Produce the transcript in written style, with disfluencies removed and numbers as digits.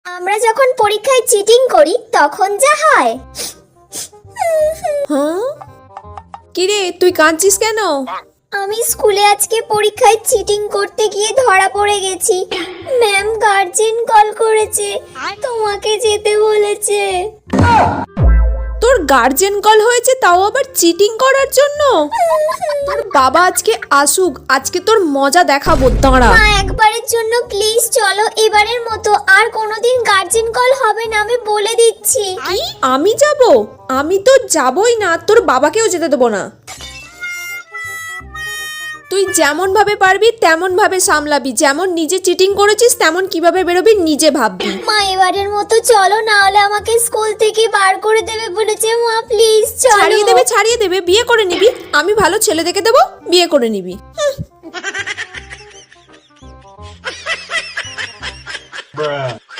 আমরা যখন পরীক্ষায় চিটিং করি তখন যা হয়। হ্যাঁ, কিরে তুই কাঁদছিস কেন? আমি স্কুলে আজকে পরীক্ষায় চিটিং করতে গিয়ে ধরা পড়ে গেছি। ম্যাম গার্জেন কল করেছে, তোমাকে যেতে বলেছে। তোর গার্জেন কল হয়েছে, তাও আবার চিটিং করার জন্য? তোর বাবা আজকে আসুক, আজকে তোর মজা দেখাবো, দাঁড়া। মা একবারের জন্য প্লিজ চলো, এবারের মতো আর কোনোদিন গার্জেন কল হবে না, আমি বলে দিচ্ছি। কি আমি যাব? আমি তো যাবই না, তোর বাবাকেও যেতে দেবো না। তুই যেমন ভাবে পারবি তেমন ভাবে সামলাবি, যেমন নিজে চিটিং করেছিস তেমন কিভাবে বেরোবি নিজে ভাববি। মা এবারের মতো চলো, না হলে আমাকে স্কুল থেকে বার করে দেবে বলেছে। মা প্লিজ চলো। ছাড়িয়ে দেবে, বিয়ে করে নিবি। আমি ভালো ছেলে দেখে দেবো, বিয়ে করে নিবি। Bruh.